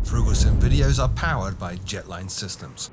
Froogle Sim videos are powered by Jetline Systems.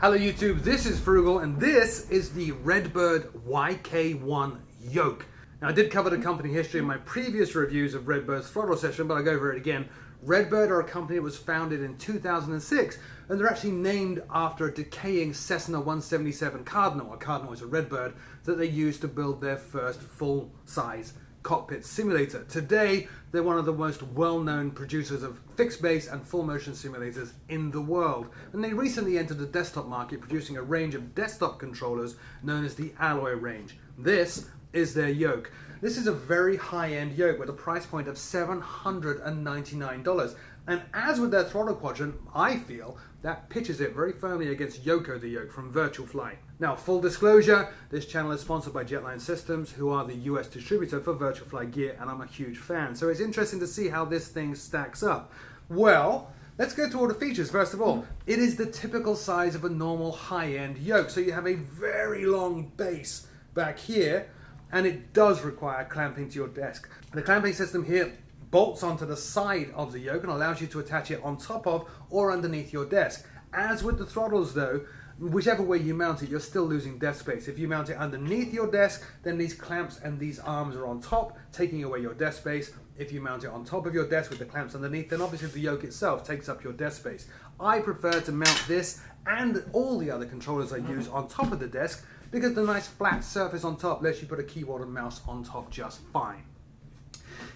Hello YouTube, this is Froogle and this is the Redbird YK1 Yoke. Now I did cover the company history in my previous reviews of Redbird's throttle session, but I'll go over it again. Redbird are a company that was founded in 2006 and they're actually named after a decaying Cessna 177 Cardinal. A Cardinal is a Redbird that they used to build their first full-size cockpit simulator. Today, they're one of the most well-known producers of fixed-base and full-motion simulators in the world. And they recently entered the desktop market, producing a range of desktop controllers known as the Alloy range. This is their yoke. This is a very high-end yoke with a price point of $799. And as with their throttle quadrant, I feel that pitches it very firmly against Yoko the Yoke from Virtual Flight. Now, full disclosure, this channel is sponsored by Jetline Systems, who are the US distributor for Virtual Flight gear, and I'm a huge fan. So it's interesting to see how this thing stacks up. Well, let's go to all the features. First of all, it is the typical size of a normal high-end yoke. So you have a very long base back here, and it does require clamping to your desk. The clamping system here bolts onto the side of the yoke and allows you to attach it on top of or underneath your desk. As with the throttles though, whichever way you mount it, you're still losing desk space. If you mount it underneath your desk, then these clamps and these arms are on top, taking away your desk space. If you mount it on top of your desk with the clamps underneath, then obviously the yoke itself takes up your desk space. I prefer to mount this and all the other controllers I use on top of the desk because the nice flat surface on top lets you put a keyboard and mouse on top just fine.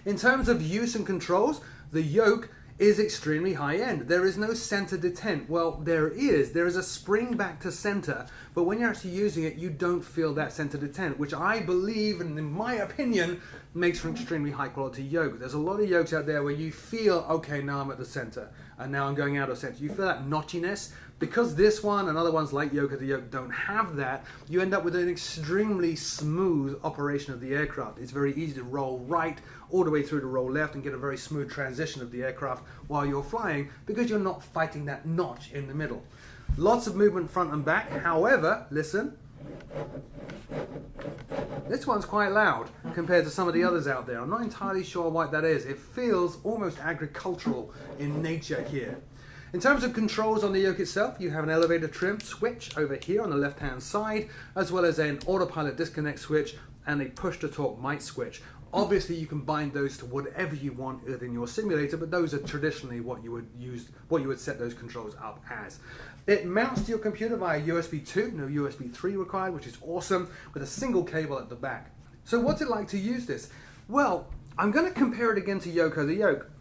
In terms of use and controls, the yoke is extremely high-end. There is no center detent. Well, there is a spring back to center, but when you're actually using it, you don't feel that center detent, which I believe, and in my opinion, makes for an extremely high-quality yoke. There's a lot of yokes out there where you feel, okay, now I'm at the center, and now I'm going out of center. You feel that notchiness. Because this one and other ones like Yoko the Yoke don't have that, you end up with an extremely smooth operation of the aircraft. It's very easy to roll right all the way through to roll left and get a very smooth transition of the aircraft while you're flying because you're not fighting that notch in the middle. Lots of movement front and back. However, listen, this one's quite loud compared to some of the others out there. I'm not entirely sure what that is. It feels almost agricultural in nature here. In terms of controls on the yoke itself, you have an elevator trim switch over here on the left-hand side, as well as an autopilot disconnect switch and a push-to-talk mic switch. Obviously, you can bind those to whatever you want within your simulator, but those are traditionally what you would set those controls up as. It mounts to your computer via USB 2, no USB 3 required, which is awesome, with a single cable at the back. So what's it like to use this? Well, I'm going to compare it again to Yoko the Yoke.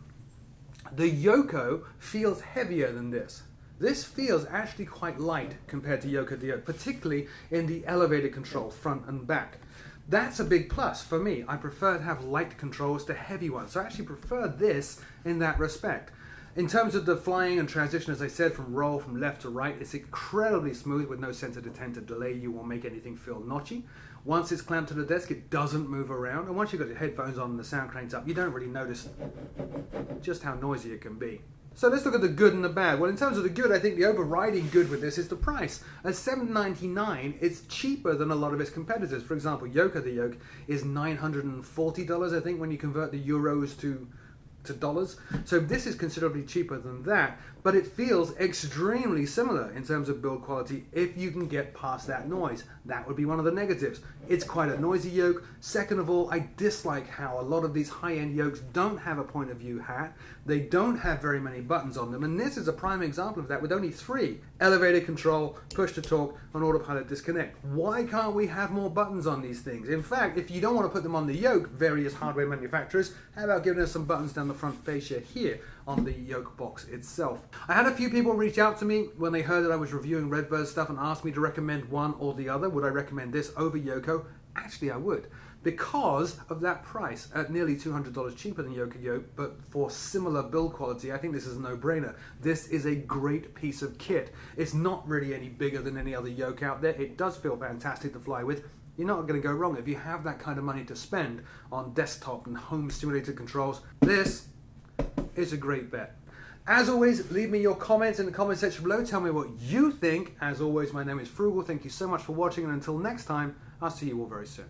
The Yoko feels heavier than this. This feels actually quite light compared to Yoko the Yoke, particularly in the elevator control front and back. That's a big plus for me. I prefer to have light controls to heavy ones, so I actually prefer this in that respect. In terms of the flying and transition, as I said, from left to right, it's incredibly smooth with no center detent to delay you or make anything feel notchy. Once it's clamped to the desk, it doesn't move around. And once you've got your headphones on and the sound cranked up, you don't really notice just how noisy it can be. So let's look at the good and the bad. Well, in terms of the good, I think the overriding good with this is the price. At $799, it's cheaper than a lot of its competitors. For example, Yoko the Yoke is $940, I think, when you convert the euros to dollars. So this is considerably cheaper than that, but it feels extremely similar in terms of build quality if you can get past that noise. That would be one of the negatives. It's quite a noisy yoke. Second of all, I dislike how a lot of these high-end yokes don't have a point of view hat. They don't have very many buttons on them, and this is a prime example of that with only 3. Elevator control, push to talk, and autopilot disconnect. Why can't we have more buttons on these things? In fact, if you don't want to put them on the yoke, various hardware manufacturers, how about giving us some buttons down the front fascia here on the yoke box itself? I had a few people reach out to me when they heard that I was reviewing Redbird stuff and asked me to recommend one or the other. Would I recommend this over Yoko? Actually, I would, because of that price at nearly $200 cheaper than Yoko Yoke, but for similar build quality, I think this is a no-brainer. This is a great piece of kit. It's not really any bigger than any other yoke out there. It does feel fantastic to fly with. You're not going to go wrong if you have that kind of money to spend on desktop and home simulated controls. This is a great bet. As always, leave me your comments in the comment section below. Tell me what you think. As always, my name is Froogle. Thank you so much for watching, and until next time, I'll see you all very soon.